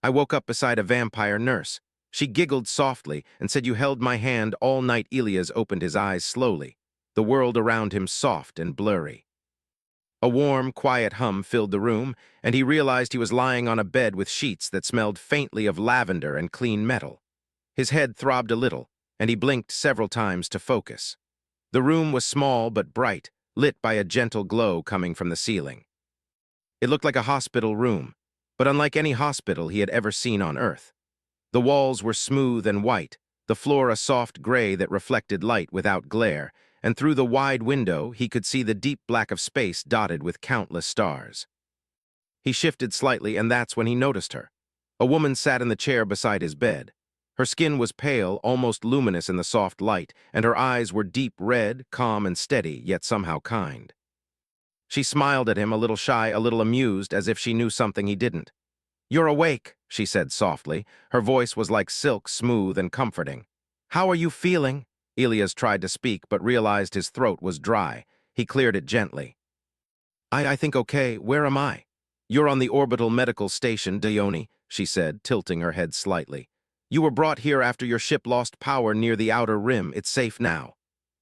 I woke up beside a vampire nurse. She giggled softly and said you held my hand all night. Elias opened his eyes slowly, the world around him soft and blurry. A warm, quiet hum filled the room, and he realized he was lying on a bed with sheets that smelled faintly of lavender and clean metal. His head throbbed a little, and he blinked several times to focus. The room was small but bright, lit by a gentle glow coming from the ceiling. It looked like a hospital room, but unlike any hospital he had ever seen on Earth. The walls were smooth and white, the floor a soft gray that reflected light without glare, and through the wide window he could see the deep black of space dotted with countless stars. He shifted slightly, and that's when he noticed her. A woman sat in the chair beside his bed. Her skin was pale, almost luminous in the soft light, and her eyes were deep red, calm and steady, yet somehow kind. She smiled at him, a little shy, a little amused, as if she knew something he didn't. "You're awake," she said softly. Her voice was like silk, smooth and comforting. "How are you feeling?" Elias tried to speak, but realized his throat was dry. He cleared it gently. I think okay. Where am I?" "You're on the orbital medical station, Dione," she said, tilting her head slightly. "You were brought here after your ship lost power near the outer rim. It's safe now."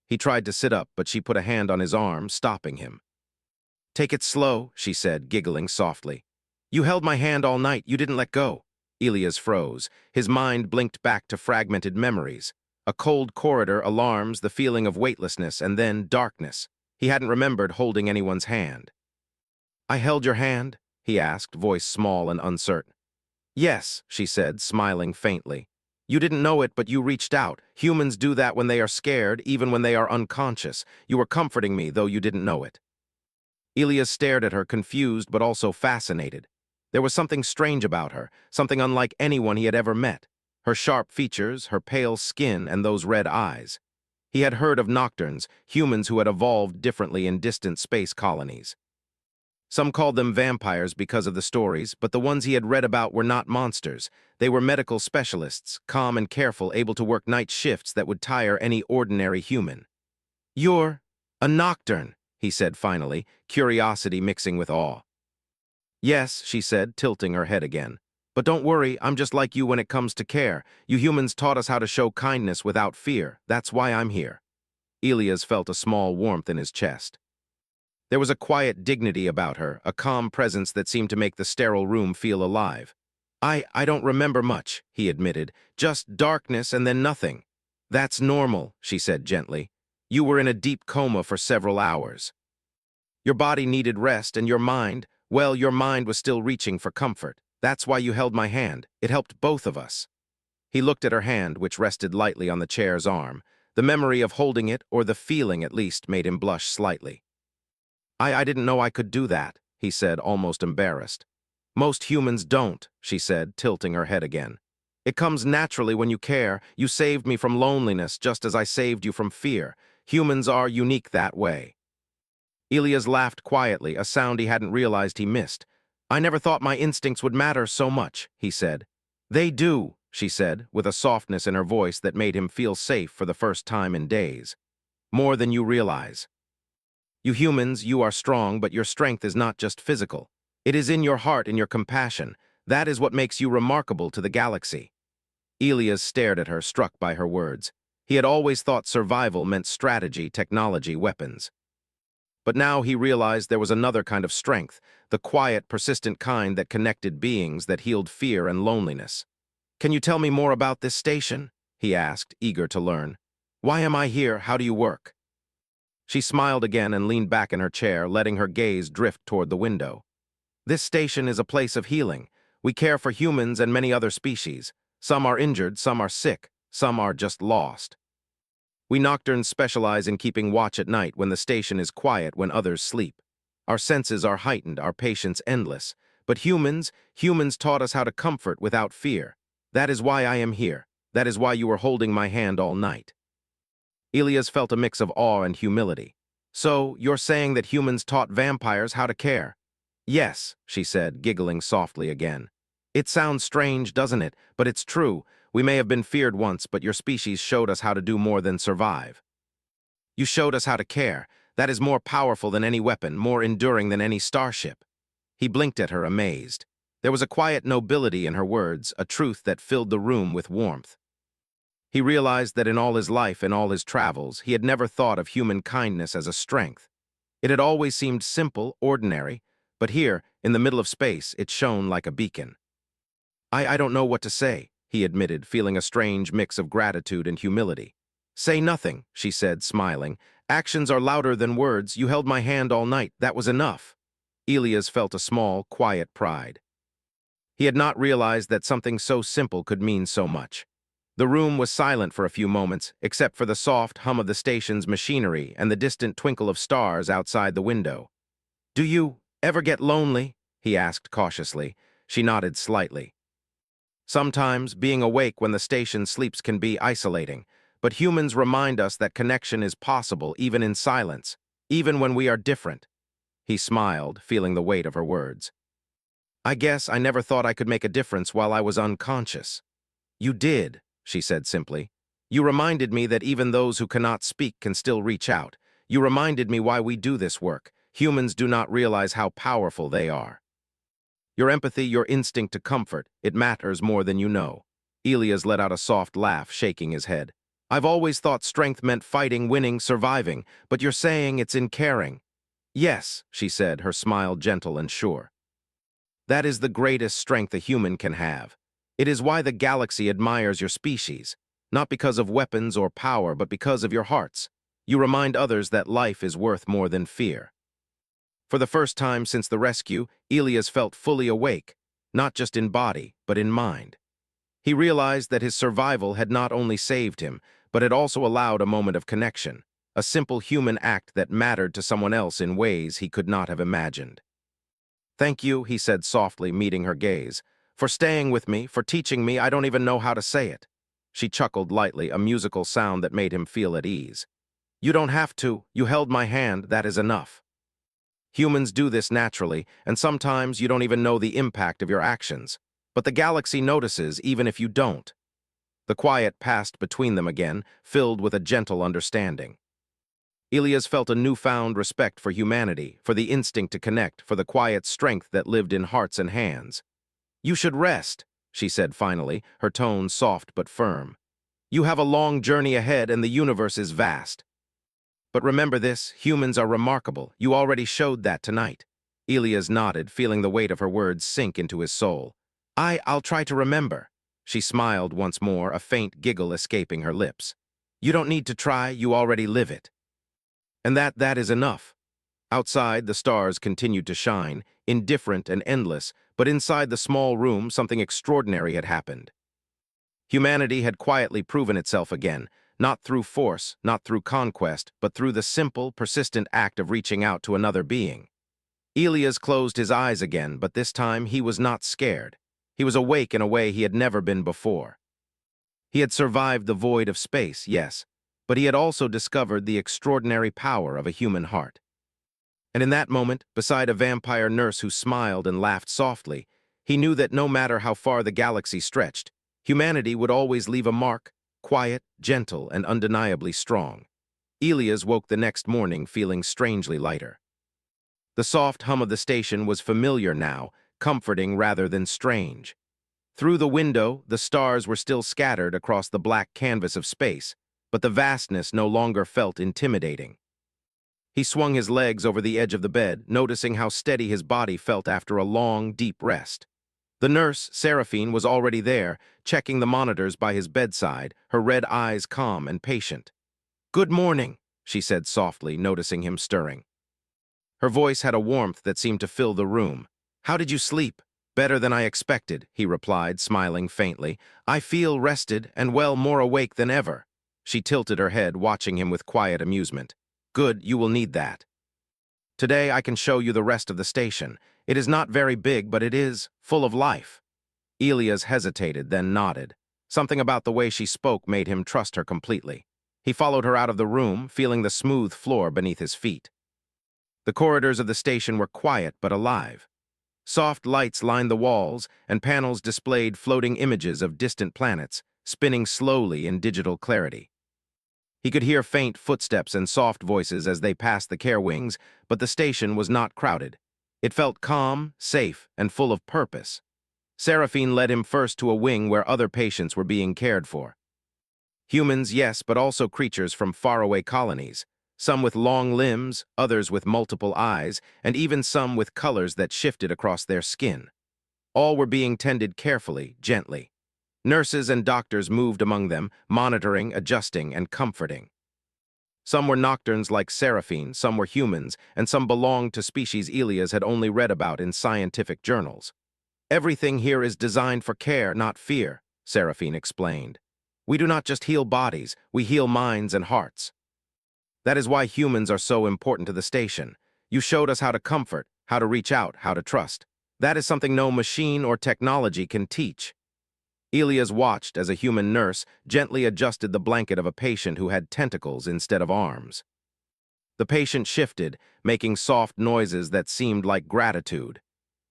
He tried to sit up, but she put a hand on his arm, stopping him. "Take it slow," she said, giggling softly. "You held my hand all night. You didn't let go." Elias froze. His mind blinked back to fragmented memories. A cold corridor, alarms, the feeling of weightlessness, and then darkness. He hadn't remembered holding anyone's hand. "I held your hand?" he asked, voice small and uncertain. "Yes," she said, smiling faintly. "You didn't know it, but you reached out. Humans do that when they are scared, even when they are unconscious. You were comforting me, though you didn't know it." Elias stared at her, confused but also fascinated. There was something strange about her, something unlike anyone he had ever met. Her sharp features, her pale skin, and those red eyes. He had heard of nocturnes, humans who had evolved differently in distant space colonies. Some called them vampires because of the stories, but the ones he had read about were not monsters. They were medical specialists, calm and careful, able to work night shifts that would tire any ordinary human. "You're a nocturne," he said finally, curiosity mixing with awe. "Yes," she said, tilting her head again. "But don't worry, I'm just like you when it comes to care. You humans taught us how to show kindness without fear. That's why I'm here." Elias felt a small warmth in his chest. There was a quiet dignity about her, a calm presence that seemed to make the sterile room feel alive. I don't remember much," he admitted. "Just darkness and then nothing." "That's normal," she said gently. "You were in a deep coma for several hours. Your body needed rest, and your mind, well, your mind was still reaching for comfort. That's why you held my hand. It helped both of us." He looked at her hand, which rested lightly on the chair's arm. The memory of holding it, or the feeling at least, made him blush slightly. I didn't know I could do that," he said, almost embarrassed. "Most humans don't," she said, tilting her head again. "It comes naturally when you care. You saved me from loneliness just as I saved you from fear. Humans are unique that way." Elias laughed quietly, a sound he hadn't realized he missed. "I never thought my instincts would matter so much," he said. "They do," she said, with a softness in her voice that made him feel safe for the first time in days. "More than you realize. You humans, you are strong, but your strength is not just physical. It is in your heart and your compassion. That is what makes you remarkable to the galaxy." Elias stared at her, struck by her words. He had always thought survival meant strategy, technology, weapons. But now he realized there was another kind of strength, the quiet, persistent kind that connected beings, that healed fear and loneliness. "Can you tell me more about this station?" he asked, eager to learn. "Why am I here? How do you work?" She smiled again and leaned back in her chair, letting her gaze drift toward the window. "This station is a place of healing. We care for humans and many other species. Some are injured, some are sick, some are just lost. We nocturnes specialize in keeping watch at night when the station is quiet, when others sleep. Our senses are heightened, our patience endless. But humans taught us how to comfort without fear. That is why I am here. That is why you were holding my hand all night." Elias felt a mix of awe and humility. "So, you're saying that humans taught vampires how to care?" "Yes," she said, giggling softly again. "It sounds strange, doesn't it? But it's true. We may have been feared once, but your species showed us how to do more than survive. You showed us how to care. That is more powerful than any weapon, more enduring than any starship." He blinked at her, amazed. There was a quiet nobility in her words, a truth that filled the room with warmth. He realized that in all his life and all his travels, he had never thought of human kindness as a strength. It had always seemed simple, ordinary, but here, in the middle of space, it shone like a beacon. I don't know what to say, he admitted, feeling a strange mix of gratitude and humility. Say nothing, she said, smiling. Actions are louder than words. You held my hand all night. That was enough. Elias felt a small, quiet pride. He had not realized that something so simple could mean so much. The room was silent for a few moments, except for the soft hum of the station's machinery and the distant twinkle of stars outside the window. Do you ever get lonely? He asked cautiously. She nodded slightly. Sometimes, being awake when the station sleeps can be isolating, but humans remind us that connection is possible even in silence, even when we are different. He smiled, feeling the weight of her words. I guess I never thought I could make a difference while I was unconscious. You did, she said simply. You reminded me that even those who cannot speak can still reach out. You reminded me why we do this work. Humans do not realize how powerful they are. Your empathy, your instinct to comfort, it matters more than you know. Elias let out a soft laugh, shaking his head. I've always thought strength meant fighting, winning, surviving, but you're saying it's in caring. Yes, she said, her smile gentle and sure. That is the greatest strength a human can have. It is why the galaxy admires your species, not because of weapons or power, but because of your hearts. You remind others that life is worth more than fear. For the first time since the rescue, Elias felt fully awake, not just in body, but in mind. He realized that his survival had not only saved him, but had also allowed a moment of connection, a simple human act that mattered to someone else in ways he could not have imagined. Thank you, he said softly, meeting her gaze. For staying with me, for teaching me, I don't even know how to say it. She chuckled lightly, a musical sound that made him feel at ease. You don't have to. You held my hand. That is enough. Humans do this naturally, and sometimes you don't even know the impact of your actions. But the galaxy notices, even if you don't. The quiet passed between them again, filled with a gentle understanding. Elias felt a newfound respect for humanity, for the instinct to connect, for the quiet strength that lived in hearts and hands. You should rest, she said finally, her tone soft but firm. You have a long journey ahead and the universe is vast. But remember this, humans are remarkable. You already showed that tonight. Elias nodded, feeling the weight of her words sink into his soul. I'll try to remember. She smiled once more, a faint giggle escaping her lips. You don't need to try, you already live it. And that is enough. Outside, the stars continued to shine, indifferent and endless, but inside the small room, something extraordinary had happened. Humanity had quietly proven itself again, not through force, not through conquest, but through the simple, persistent act of reaching out to another being. Elias closed his eyes again, but this time he was not scared. He was awake in a way he had never been before. He had survived the void of space, yes, but he had also discovered the extraordinary power of a human heart. And in that moment, beside a vampire nurse who smiled and laughed softly, he knew that no matter how far the galaxy stretched, humanity would always leave a mark, quiet, gentle, and undeniably strong. Elias woke the next morning feeling strangely lighter. The soft hum of the station was familiar now, comforting rather than strange. Through the window, the stars were still scattered across the black canvas of space, but the vastness no longer felt intimidating. He swung his legs over the edge of the bed, noticing how steady his body felt after a long, deep rest. The nurse, Seraphine, was already there, checking the monitors by his bedside, her red eyes calm and patient. Good morning, she said softly, noticing him stirring. Her voice had a warmth that seemed to fill the room. How did you sleep? Better than I expected, he replied, smiling faintly. I feel rested and more awake than ever. She tilted her head, watching him with quiet amusement. Good, you will need that. Today I can show you the rest of the station. It is not very big, but it is full of life. Elias hesitated, then nodded. Something about the way she spoke made him trust her completely. He followed her out of the room, feeling the smooth floor beneath his feet. The corridors of the station were quiet but alive. Soft lights lined the walls, and panels displayed floating images of distant planets, spinning slowly in digital clarity. He could hear faint footsteps and soft voices as they passed the care wings, but the station was not crowded. It felt calm, safe, and full of purpose. Seraphine led him first to a wing where other patients were being cared for. Humans, yes, but also creatures from faraway colonies, some with long limbs, others with multiple eyes, and even some with colors that shifted across their skin. All were being tended carefully, gently. Nurses and doctors moved among them, monitoring, adjusting, and comforting. Some were nocturnes like Seraphine, some were humans, and some belonged to species Elias had only read about in scientific journals. "Everything here is designed for care, not fear," Seraphine explained. "We do not just heal bodies, we heal minds and hearts. That is why humans are so important to the station. You showed us how to comfort, how to reach out, how to trust. That is something no machine or technology can teach." Elias watched as a human nurse gently adjusted the blanket of a patient who had tentacles instead of arms. The patient shifted, making soft noises that seemed like gratitude.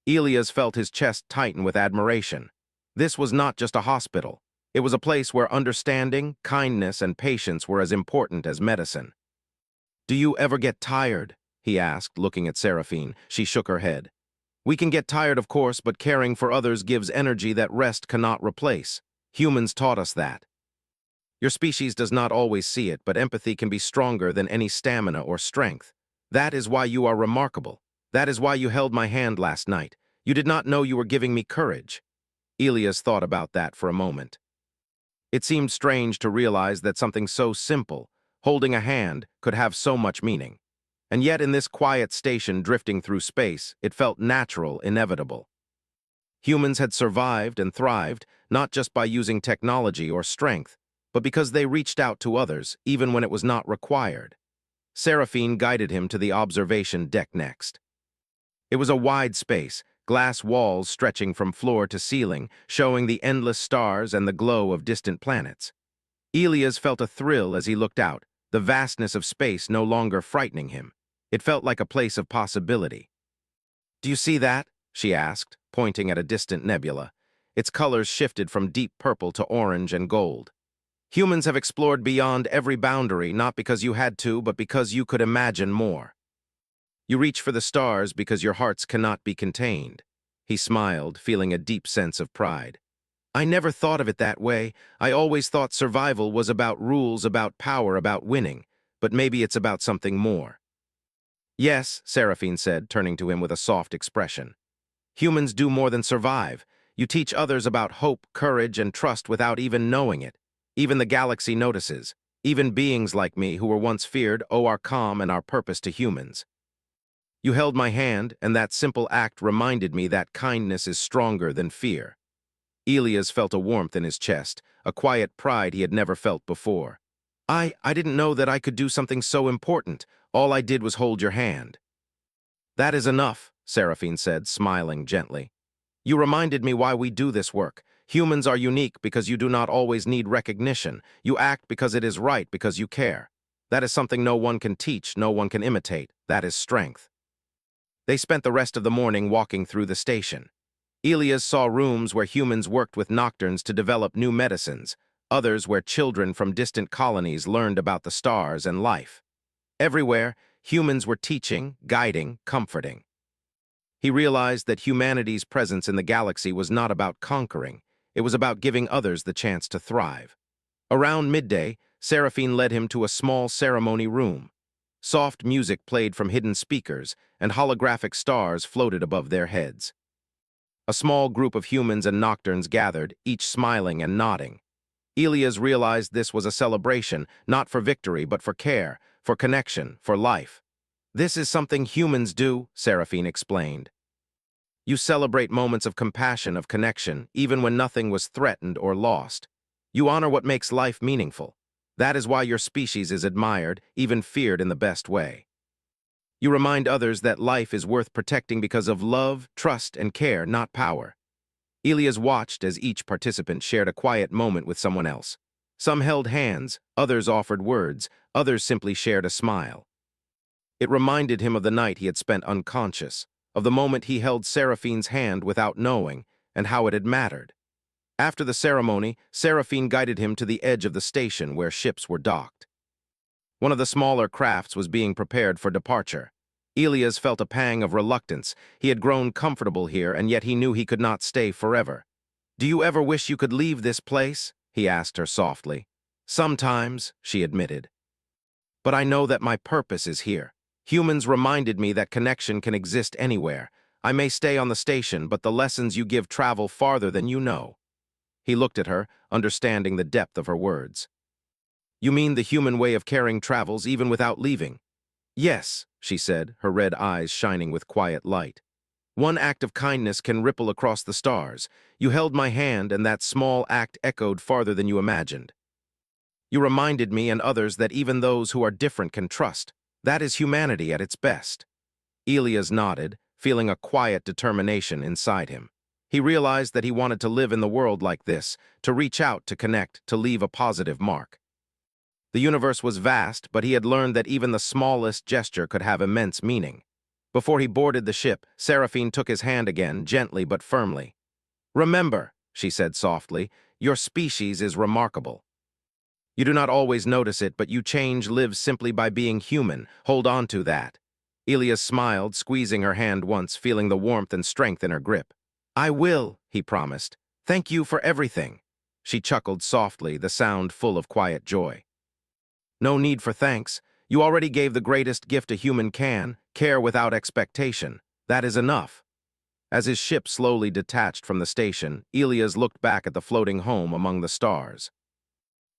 Elias felt his chest tighten with admiration. This was not just a hospital. It was a place where understanding, kindness, and patience were as important as medicine. "Do you ever get tired?" he asked, looking at Seraphine. She shook her head. "We can get tired, of course, but caring for others gives energy that rest cannot replace. Humans taught us that. Your species does not always see it, but empathy can be stronger than any stamina or strength. That is why you are remarkable. That is why you held my hand last night. You did not know you were giving me courage." Elias thought about that for a moment. It seemed strange to realize that something so simple, holding a hand, could have so much meaning. And yet in this quiet station drifting through space, it felt natural, inevitable. Humans had survived and thrived, not just by using technology or strength, but because they reached out to others, even when it was not required. Seraphine guided him to the observation deck next. It was a wide space, glass walls stretching from floor to ceiling, showing the endless stars and the glow of distant planets. Elias felt a thrill as he looked out, the vastness of space no longer frightening him. It felt like a place of possibility. "Do you see that?" she asked, pointing at a distant nebula. Its colors shifted from deep purple to orange and gold. "Humans have explored beyond every boundary, not because you had to, but because you could imagine more. You reach for the stars because your hearts cannot be contained." He smiled, feeling a deep sense of pride. "I never thought of it that way. I always thought survival was about rules, about power, about winning. But maybe it's about something more." "Yes," Seraphine said, turning to him with a soft expression. "Humans do more than survive. You teach others about hope, courage, and trust without even knowing it. Even the galaxy notices. Even beings like me, who were once feared, owe our calm and our purpose to humans. You held my hand, and that simple act reminded me that kindness is stronger than fear." Elias felt a warmth in his chest, a quiet pride he had never felt before. I didn't know that I could do something so important. All I did was hold your hand." "That is enough," Seraphine said, smiling gently. "You reminded me why we do this work. Humans are unique because you do not always need recognition. You act because it is right, because you care. That is something no one can teach, no one can imitate. That is strength." They spent the rest of the morning walking through the station. Elias saw rooms where humans worked with nocturnes to develop new medicines, others where children from distant colonies learned about the stars and life. Everywhere, humans were teaching, guiding, comforting. He realized that humanity's presence in the galaxy was not about conquering, it was about giving others the chance to thrive. Around midday, Seraphine led him to a small ceremony room. Soft music played from hidden speakers, and holographic stars floated above their heads. A small group of humans and nocturnes gathered, each smiling and nodding. Elias realized this was a celebration, not for victory, but for care, for connection, for life. "This is something humans do," Seraphine explained. "You celebrate moments of compassion, of connection, even when nothing was threatened or lost. You honor what makes life meaningful. That is why your species is admired, even feared in the best way. You remind others that life is worth protecting because of love, trust, and care, not power." Elias watched as each participant shared a quiet moment with someone else. Some held hands, others offered words, others simply shared a smile. It reminded him of the night he had spent unconscious, of the moment he held Seraphine's hand without knowing, and how it had mattered. After the ceremony, Seraphine guided him to the edge of the station where ships were docked. One of the smaller crafts was being prepared for departure. Elias felt a pang of reluctance. He had grown comfortable here, and yet he knew he could not stay forever. "Do you ever wish you could leave this place?" he asked her softly. "Sometimes," she admitted. "But I know that my purpose is here. Humans reminded me that connection can exist anywhere. I may stay on the station, but the lessons you give travel farther than you know." He looked at her, understanding the depth of her words. "You mean the human way of caring travels even without leaving?" "Yes," she said, her red eyes shining with quiet light. "One act of kindness can ripple across the stars. You held my hand, and that small act echoed farther than you imagined. You reminded me and others that even those who are different can trust. That is humanity at its best." Elias nodded, feeling a quiet determination inside him. He realized that he wanted to live in the world like this, to reach out, to connect, to leave a positive mark. The universe was vast, but he had learned that even the smallest gesture could have immense meaning. Before he boarded the ship, Seraphine took his hand again, gently but firmly. "Remember," she said softly, "your species is remarkable. You do not always notice it, but you change lives simply by being human. Hold on to that." Elias smiled, squeezing her hand once, feeling the warmth and strength in her grip. "I will," he promised. "Thank you for everything." She chuckled softly, the sound full of quiet joy. "No need for thanks. You already gave the greatest gift a human can, care without expectation. That is enough." As his ship slowly detached from the station, Elias looked back at the floating home among the stars.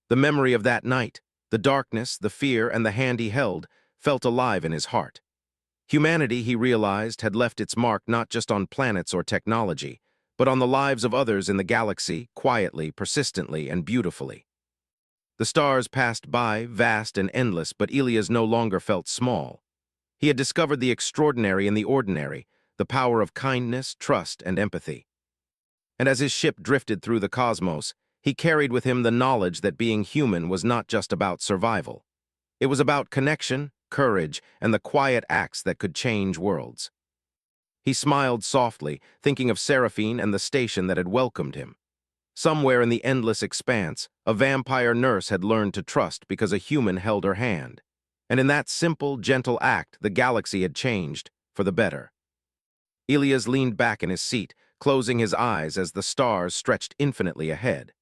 The memory of that night, the darkness, the fear, and the hand he held, felt alive in his heart. Humanity, he realized, had left its mark not just on planets or technology, but on the lives of others in the galaxy, quietly, persistently, and beautifully. The stars passed by, vast and endless, but Elias no longer felt small. He had discovered the extraordinary in the ordinary, the power of kindness, trust, and empathy. And as his ship drifted through the cosmos, he carried with him the knowledge that being human was not just about survival. It was about connection, courage, and the quiet acts that could change worlds. He smiled softly, thinking of Seraphine and the station that had welcomed him. Somewhere in the endless expanse, a vampire nurse had learned to trust because a human held her hand. And in that simple, gentle act, the galaxy had changed, for the better. Elias leaned back in his seat, closing his eyes as the stars stretched infinitely ahead.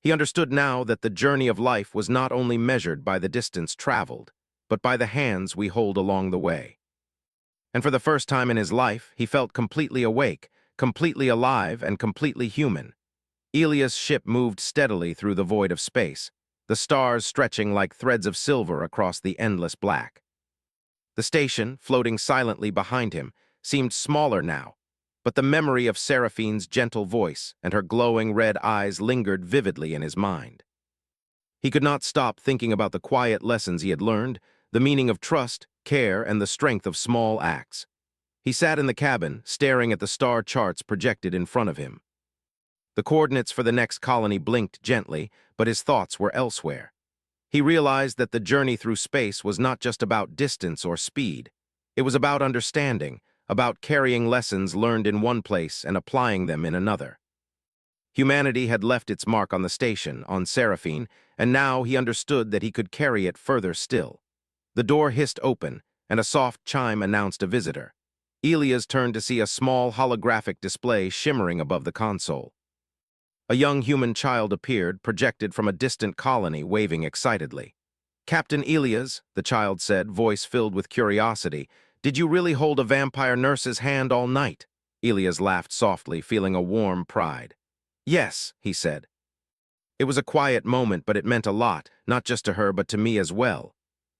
He understood now that the journey of life was not only measured by the distance traveled, but by the hands we hold along the way. And for the first time in his life, he felt completely awake, completely alive, and completely human. Elias' ship moved steadily through the void of space, the stars stretching like threads of silver across the endless black. The station, floating silently behind him, seemed smaller now, but the memory of Seraphine's gentle voice and her glowing red eyes lingered vividly in his mind. He could not stop thinking about the quiet lessons he had learned, the meaning of trust, care, and the strength of small acts. He sat in the cabin, staring at the star charts projected in front of him. The coordinates for the next colony blinked gently, but his thoughts were elsewhere. He realized that the journey through space was not just about distance or speed. It was about understanding, about carrying lessons learned in one place and applying them in another. Humanity had left its mark on the station, on Seraphine, and now he understood that he could carry it further still. The door hissed open, and a soft chime announced a visitor. Elias turned to see a small holographic display shimmering above the console. A young human child appeared, projected from a distant colony, waving excitedly. "Captain Elias," the child said, voice filled with curiosity, "did you really hold a vampire nurse's hand all night?" Elias laughed softly, feeling a warm pride. "Yes," he said. It was a quiet moment, but it meant a lot, not just to her, but to me as well.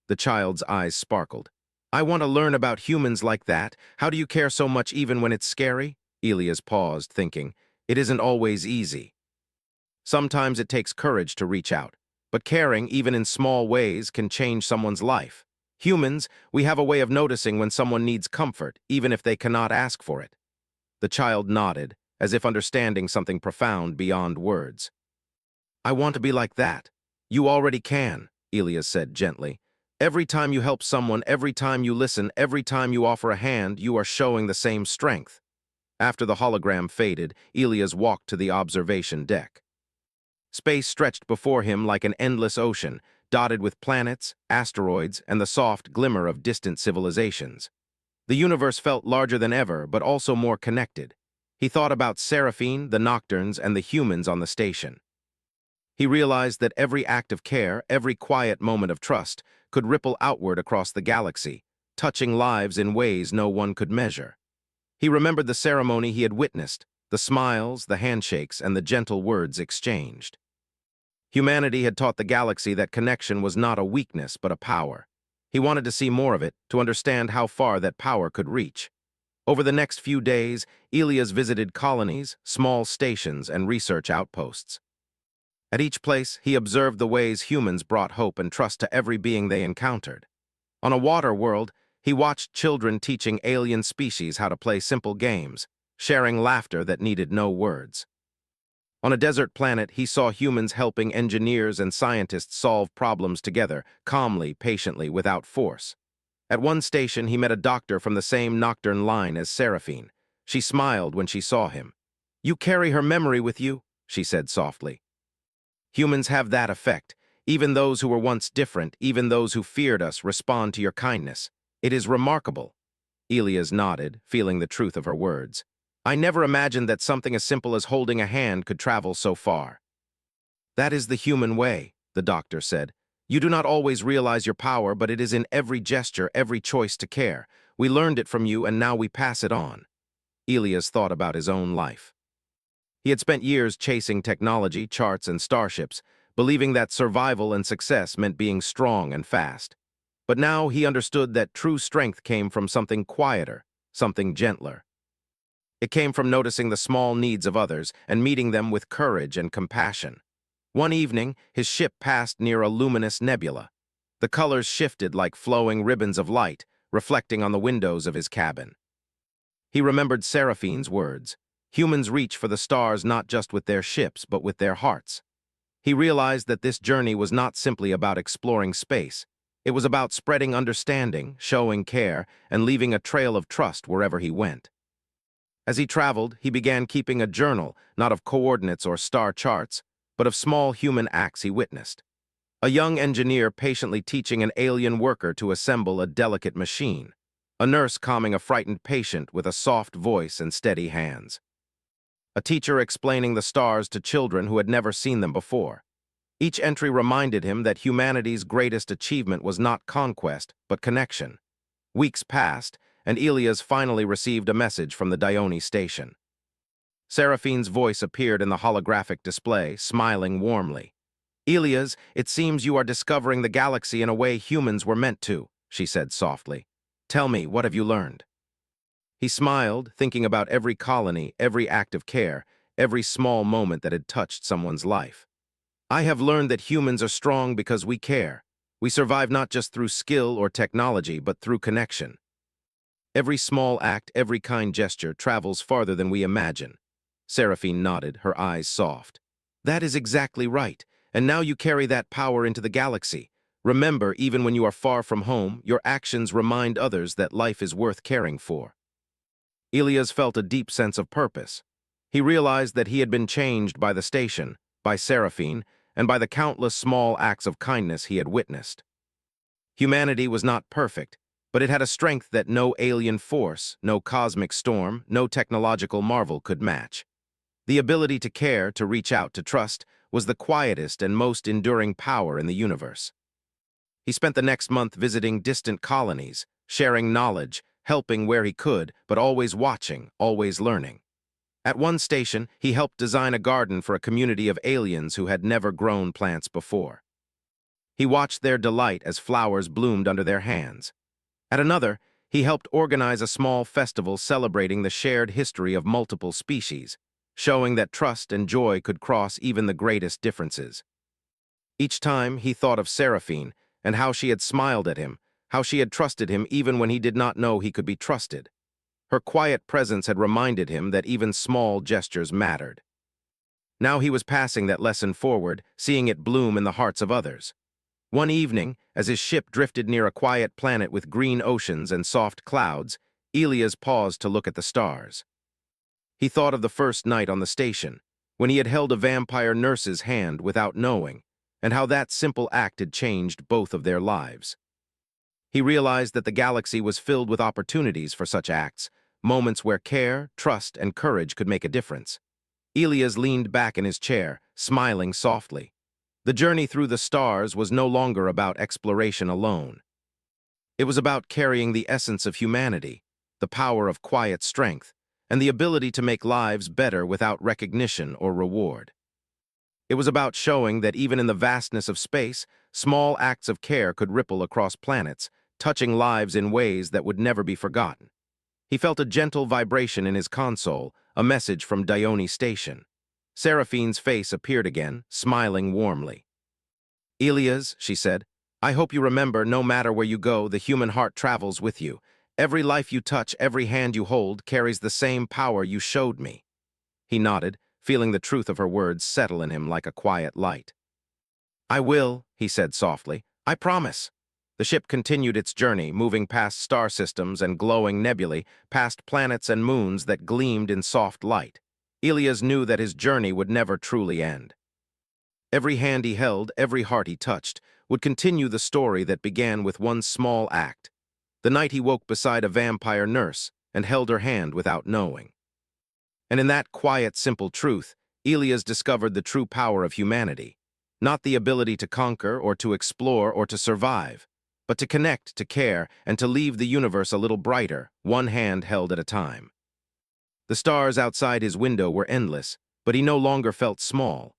The child's eyes sparkled. "I want to learn about humans like that. How do you care so much even when it's scary?" Elias paused, thinking, "It isn't always easy. Sometimes it takes courage to reach out, but caring, even in small ways, can change someone's life. Humans, we have a way of noticing when someone needs comfort, even if they cannot ask for it." The child nodded, as if understanding something profound beyond words. "I want to be like that." "You already can," Elias said gently. "Every time you help someone, every time you listen, every time you offer a hand, you are showing the same strength." After the hologram faded, Elias walked to the observation deck. Space stretched before him like an endless ocean, dotted with planets, asteroids, and the soft glimmer of distant civilizations. The universe felt larger than ever, but also more connected. He thought about Seraphine, the Nocturnes, and the humans on the station. He realized that every act of care, every quiet moment of trust, could ripple outward across the galaxy, touching lives in ways no one could measure. He remembered the ceremony he had witnessed, the smiles, the handshakes, and the gentle words exchanged. Humanity had taught the galaxy that connection was not a weakness but a power. He wanted to see more of it, to understand how far that power could reach. Over the next few days, Elias visited colonies, small stations, and research outposts. At each place, he observed the ways humans brought hope and trust to every being they encountered. On a water world, he watched children teaching alien species how to play simple games, sharing laughter that needed no words. On a desert planet, he saw humans helping engineers and scientists solve problems together, calmly, patiently, without force. At one station, he met a doctor from the same Nocturne line as Seraphine. She smiled when she saw him. "You carry her memory with you," she said softly. "Humans have that effect. Even those who were once different, even those who feared us, respond to your kindness. It is remarkable." Elias nodded, feeling the truth of her words. "I never imagined that something as simple as holding a hand could travel so far." "That is the human way," the doctor said. "You do not always realize your power, but it is in every gesture, every choice to care. We learned it from you, and now we pass it on." Elias thought about his own life. He had spent years chasing technology, charts, and starships, believing that survival and success meant being strong and fast. But now he understood that true strength came from something quieter, something gentler. It came from noticing the small needs of others and meeting them with courage and compassion. One evening, his ship passed near a luminous nebula. The colors shifted like flowing ribbons of light, reflecting on the windows of his cabin. He remembered Seraphine's words. Humans reach for the stars not just with their ships, but with their hearts. He realized that this journey was not simply about exploring space. It was about spreading understanding, showing care, and leaving a trail of trust wherever he went. As he traveled, he began keeping a journal, not of coordinates or star charts, but of small human acts he witnessed. A young engineer patiently teaching an alien worker to assemble a delicate machine. A nurse calming a frightened patient with a soft voice and steady hands. A teacher explaining the stars to children who had never seen them before. Each entry reminded him that humanity's greatest achievement was not conquest, but connection. Weeks passed, and Elias finally received a message from the Dione station. Seraphine's voice appeared in the holographic display, smiling warmly. "Elias, it seems you are discovering the galaxy in a way humans were meant to," she said softly. "Tell me, what have you learned?" He smiled, thinking about every colony, every act of care, every small moment that had touched someone's life. "I have learned that humans are strong because we care. We survive not just through skill or technology, but through connection. Every small act, every kind gesture travels farther than we imagine." Seraphine nodded, her eyes soft. "That is exactly right, and now you carry that power into the galaxy. Remember, even when you are far from home, your actions remind others that life is worth caring for." Elias felt a deep sense of purpose. He realized that he had been changed by the station, by Seraphine, and by the countless small acts of kindness he had witnessed. Humanity was not perfect, but it had a strength that no alien force, no cosmic storm, no technological marvel could match. The ability to care, to reach out, to trust, was the quietest and most enduring power in the universe. He spent the next month visiting distant colonies, sharing knowledge, helping where he could, but always watching, always learning. At one station, he helped design a garden for a community of aliens who had never grown plants before. He watched their delight as flowers bloomed under their hands. At another, he helped organize a small festival celebrating the shared history of multiple species, showing that trust and joy could cross even the greatest differences. Each time, he thought of Seraphine and how she had smiled at him, how she had trusted him even when he did not know he could be trusted. Her quiet presence had reminded him that even small gestures mattered. Now he was passing that lesson forward, seeing it bloom in the hearts of others. One evening, as his ship drifted near a quiet planet with green oceans and soft clouds, Elias paused to look at the stars. He thought of the first night on the station, when he had held a vampire nurse's hand without knowing, and how that simple act had changed both of their lives. He realized that the galaxy was filled with opportunities for such acts, moments where care, trust, and courage could make a difference. Elias leaned back in his chair, smiling softly. The journey through the stars was no longer about exploration alone. It was about carrying the essence of humanity, the power of quiet strength, and the ability to make lives better without recognition or reward. It was about showing that even in the vastness of space, small acts of care could ripple across planets, touching lives in ways that would never be forgotten. He felt a gentle vibration in his console, a message from Dione Station. Seraphine's face appeared again, smiling warmly. "Elias," she said, "I hope you remember, no matter where you go, the human heart travels with you. Every life you touch, every hand you hold, carries the same power you showed me." He nodded, feeling the truth of her words settle in him like a quiet light. "I will," he said softly. "I promise." The ship continued its journey, moving past star systems and glowing nebulae, past planets and moons that gleamed in soft light. Elias knew that his journey would never truly end. Every hand he held, every heart he touched, would continue the story that began with one small act. The night he woke beside a vampire nurse and held her hand without knowing. And in that quiet, simple truth, Elias discovered the true power of humanity. Not the ability to conquer or to explore or to survive, but to connect, to care, and to leave the universe a little brighter, one hand held at a time. The stars outside his window were endless, but he no longer felt small.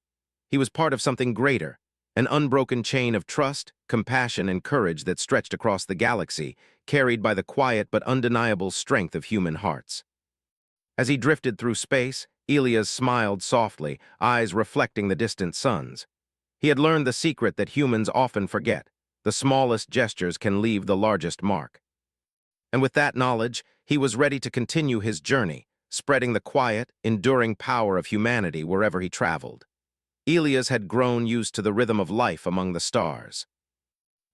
He was part of something greater, an unbroken chain of trust, compassion, and courage that stretched across the galaxy, carried by the quiet but undeniable strength of human hearts. As he drifted through space, Elias smiled softly, eyes reflecting the distant suns. He had learned the secret that humans often forget. The smallest gestures can leave the largest mark. And with that knowledge, he was ready to continue his journey, spreading the quiet, enduring power of humanity wherever he traveled. Elias had grown used to the rhythm of life among the stars.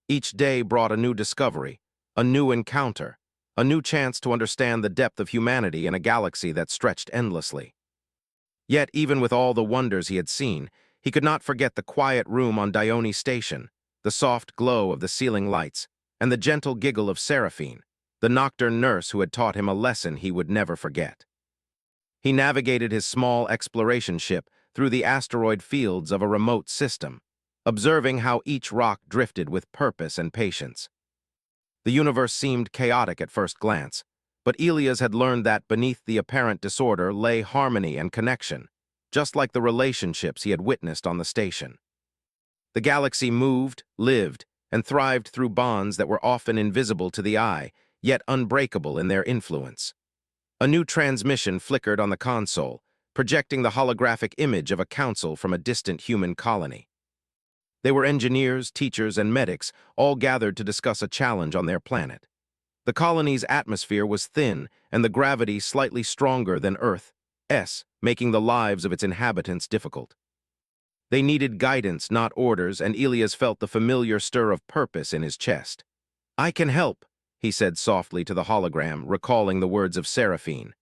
Each day brought a new discovery, a new encounter, a new chance to understand the depth of humanity in a galaxy that stretched endlessly. Yet, even with all the wonders he had seen, he could not forget the quiet room on Dione Station, the soft glow of the ceiling lights, and the gentle giggle of Seraphine, the nocturne nurse who had taught him a lesson he would never forget. He navigated his small exploration ship through the asteroid fields of a remote system, observing how each rock drifted with purpose and patience. The universe seemed chaotic at first glance, but Elias had learned that beneath the apparent disorder lay harmony and connection, just like the relationships he had witnessed on the station. The galaxy moved, lived, and thrived through bonds that were often invisible to the eye, yet unbreakable in their influence. A new transmission flickered on the console, projecting the holographic image of a council from a distant human colony. They were engineers, teachers, and medics, all gathered to discuss a challenge on their planet. The colony's atmosphere was thin and the gravity slightly stronger than Earth's, making the lives of its inhabitants difficult. They needed guidance, not orders, and Elias felt the familiar stir of purpose in his chest. "I can help," he said softly to the hologram, recalling the words of Seraphine.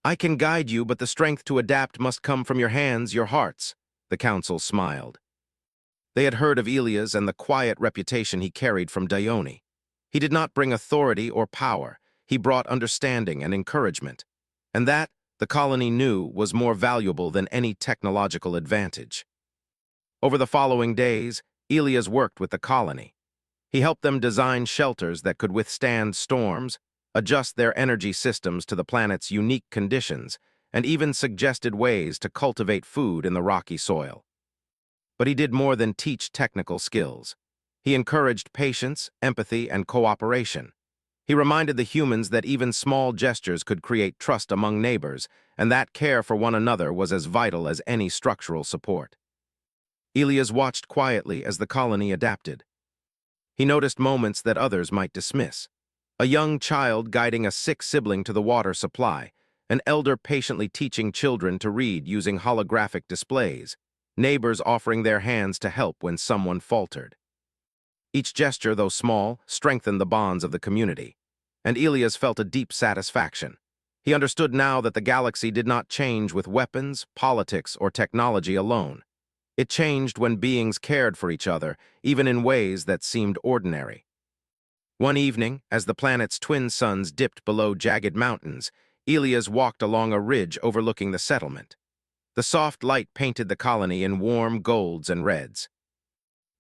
"I can guide you, but the strength to adapt must come from your hands, your hearts." The council smiled. They had heard of Elias and the quiet reputation he carried from Dione. He did not bring authority or power. He brought understanding and encouragement. And that, the colony knew, was more valuable than any technological advantage. Over the following days, Elias worked with the colony. He helped them design shelters that could withstand storms, adjust their energy systems to the planet's unique conditions, and even suggested ways to cultivate food in the rocky soil. But he did more than teach technical skills. He encouraged patience, empathy, and cooperation. He reminded the humans that even small gestures could create trust among neighbors, and that care for one another was as vital as any structural support. Elias watched quietly as the colony adapted. He noticed moments that others might dismiss. A young child guiding a sick sibling to the water supply, an elder patiently teaching children to read using holographic displays, neighbors offering their hands to help when someone faltered. Each gesture, though small, strengthened the bonds of the community, and Elias felt a deep satisfaction. He understood now that the galaxy did not change with weapons, politics, or technology alone. It changed when beings cared for each other, even in ways that seemed ordinary. One evening, as the planet's twin suns dipped below jagged mountains, Elias walked along a ridge overlooking the settlement. The soft light painted the colony in warm golds and reds.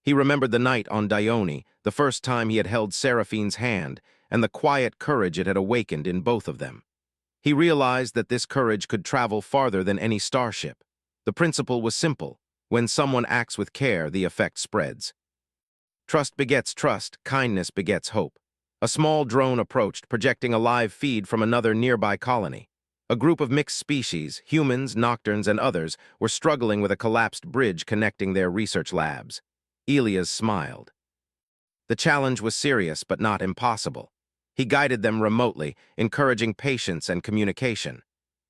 He remembered the night on Dione, the first time he had held Seraphine's hand, and the quiet courage it had awakened in both of them. He realized that this courage could travel farther than any starship. The principle was simple. When someone acts with care, the effect spreads. Trust begets trust, kindness begets hope. A small drone approached, projecting a live feed from another nearby colony. A group of mixed species, humans, nocturnes, and others, were struggling with a collapsed bridge connecting their research labs. Elias smiled. The challenge was serious but not impossible. He guided them remotely, encouraging patience and communication.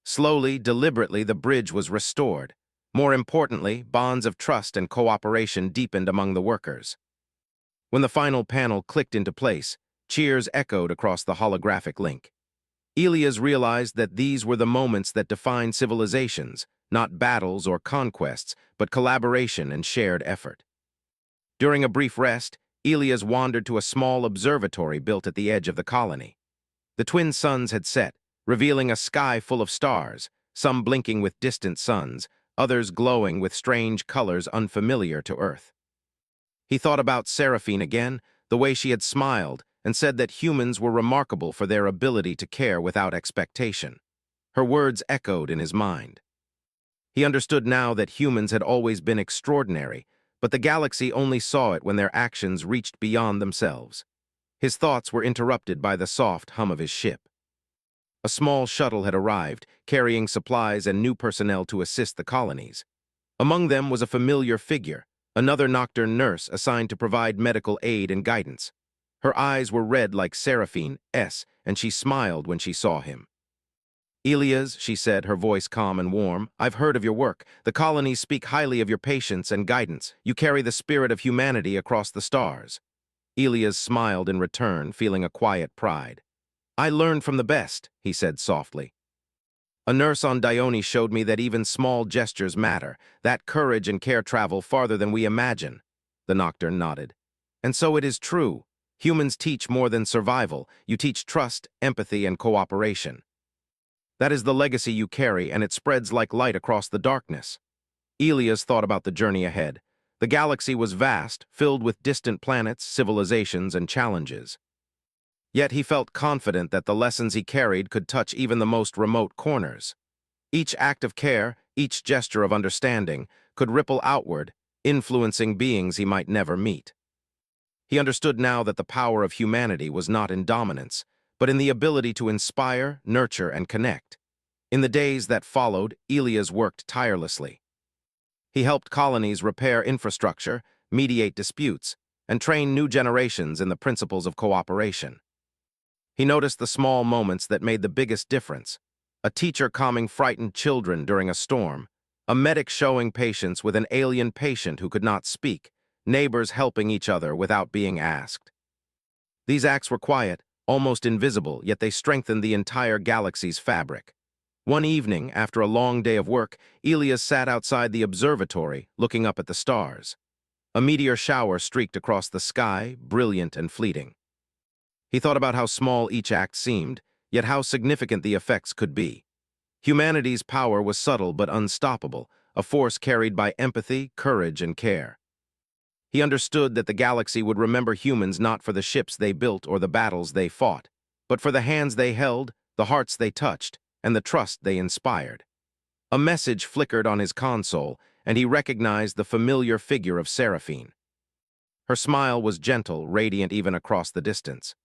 Slowly, deliberately, the bridge was restored. More importantly, bonds of trust and cooperation deepened among the workers. When the final panel clicked into place, cheers echoed across the holographic link. Elias realized that these were the moments that define civilizations, not battles or conquests, but collaboration and shared effort. During a brief rest, Elias wandered to a small observatory built at the edge of the colony. The twin suns had set, revealing a sky full of stars, some blinking with distant suns, others glowing with strange colors unfamiliar to Earth. He thought about Seraphine again, the way she had smiled, and said that humans were remarkable for their ability to care without expectation. Her words echoed in his mind. He understood now that humans had always been extraordinary, but the galaxy only saw it when their actions reached beyond themselves. His thoughts were interrupted by the soft hum of his ship. A small shuttle had arrived, carrying supplies and new personnel to assist the colonies. Among them was a familiar figure, another nocturne nurse assigned to provide medical aid and guidance. Her eyes were red like Seraphine's, and she smiled when she saw him. "Elias," she said, her voice calm and warm, "I've heard of your work. The colonies speak highly of your patience and guidance. You carry the spirit of humanity across the stars." Elias smiled in return, feeling a quiet pride. "I learned from the best," he said softly. "A nurse on Dione showed me that even small gestures matter, that courage and care travel farther than we imagine." The nocturne nodded. "And so it is true. Humans teach more than survival. You teach trust, empathy, and cooperation. That is the legacy you carry, and it spreads like light across the darkness." Elias thought about the journey ahead. The galaxy was vast, filled with distant planets, civilizations, and challenges. Yet he felt confident that the lessons he carried could touch even the most remote corners. Each act of care, each gesture of understanding, could ripple outward, influencing beings he might never meet. He understood now that the power of humanity was not in dominance, but in the ability to inspire, nurture, and connect. In the days that followed, Elias worked tirelessly. He helped colonies repair infrastructure, mediate disputes, and train new generations in the principles of cooperation. He noticed the small moments that made the biggest difference: a teacher calming frightened children during a storm, a medic showing patience with an alien patient who could not speak, neighbors helping each other without being asked. These acts were quiet, almost invisible, yet they strengthened the entire galaxy's fabric. One evening, after a long day of work, Elias sat outside the observatory, looking up at the stars. A meteor shower streaked across the sky, brilliant and fleeting. He thought about how small each act seemed, yet how significant the effects could be. Humanity's power was subtle but unstoppable, a force carried by empathy, courage, and care. He understood that the galaxy would remember humans not for the ships they built or the battles they fought, but for the hands they held, the hearts they touched, and the trust they inspired. A message flickered on his console, and he recognized the familiar figure of Seraphine. Her smile was gentle, radiant even across the distance.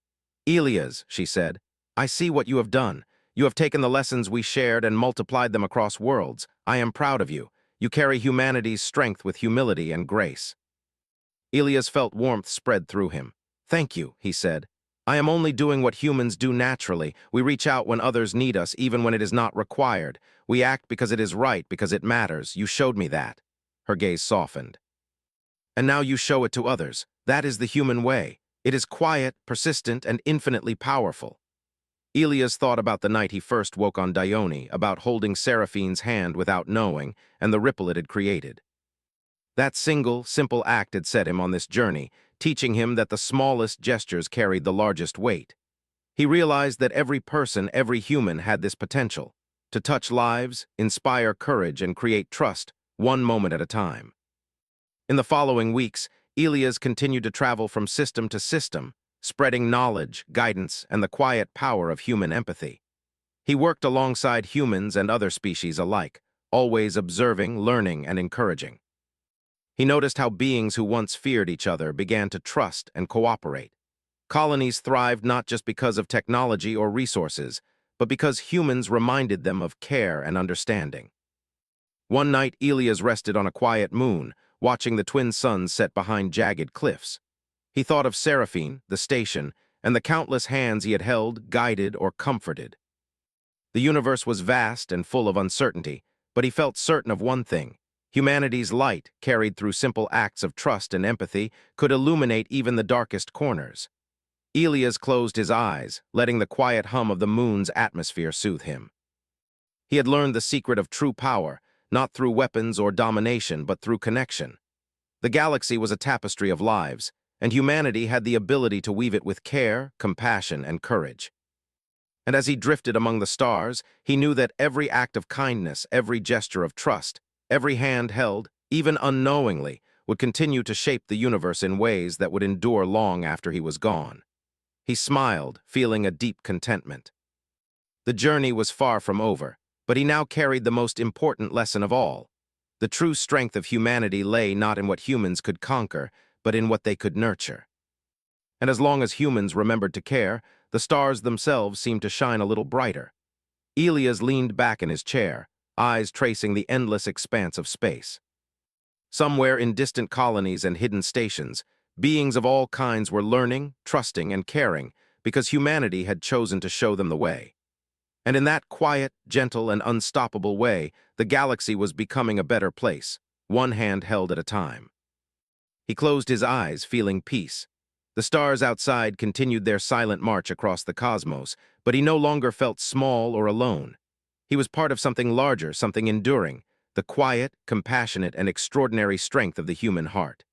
"Elias," she said, "I see what you have done. You have taken the lessons we shared and multiplied them across worlds. I am proud of you. You carry humanity's strength with humility and grace." Elias felt warmth spread through him. "Thank you," he said. "I am only doing what humans do naturally. We reach out when others need us, even when it is not required. We act because it is right, because it matters. You showed me that." Her gaze softened. "And now you show it to others. That is the human way. It is quiet, persistent, and infinitely powerful." Elias thought about the night he first woke on Dione, about holding Seraphine's hand without knowing, and the ripple it had created. That single, simple act had set him on this journey, teaching him that the smallest gestures carried the largest weight. He realized that every person, every human had this potential to touch lives, inspire courage, and create trust, one moment at a time. In the following weeks, Elias continued to travel from system to system, spreading knowledge, guidance, and the quiet power of human empathy. He worked alongside humans and other species alike, always observing, learning, and encouraging. He noticed how beings who once feared each other began to trust and cooperate. Colonies thrived not just because of technology or resources, but because humans reminded them of care and understanding. One night, Elias rested on a quiet moon, watching the twin suns set behind jagged cliffs. He thought of Seraphine, the station, and the countless hands he had held, guided, or comforted. The universe was vast and full of uncertainty, but he felt certain of one thing. Humanity's light, carried through simple acts of trust and empathy, could illuminate even the darkest corners. Elias closed his eyes, letting the quiet hum of the moon's atmosphere soothe him. He had learned the secret of true power, not through weapons or domination, but through connection. The galaxy was a tapestry of lives, and humanity had the ability to weave it with care, compassion, and courage. And as he drifted among the stars, he knew that every act of kindness, every gesture of trust, every hand held, even unknowingly, would continue to shape the universe in ways that would endure long after he was gone. He smiled, feeling a deep contentment. The journey was far from over, but he now carried the most important lesson of all. The true strength of humanity lay not in what humans could conquer, but in what they could nurture. And as long as humans remembered to care, the stars themselves seemed to shine a little brighter. Elias leaned back in his chair, eyes tracing the endless expanse of space. Somewhere in distant colonies and hidden stations, beings of all kinds were learning, trusting, and caring because humanity had chosen to show them the way. And in that quiet, gentle, and unstoppable way, the galaxy was becoming a better place, one hand held at a time. He closed his eyes, feeling peace. The stars outside continued their silent march across the cosmos, but he no longer felt small or alone. He was part of something larger, something enduring, the quiet, compassionate, and extraordinary strength of the human heart.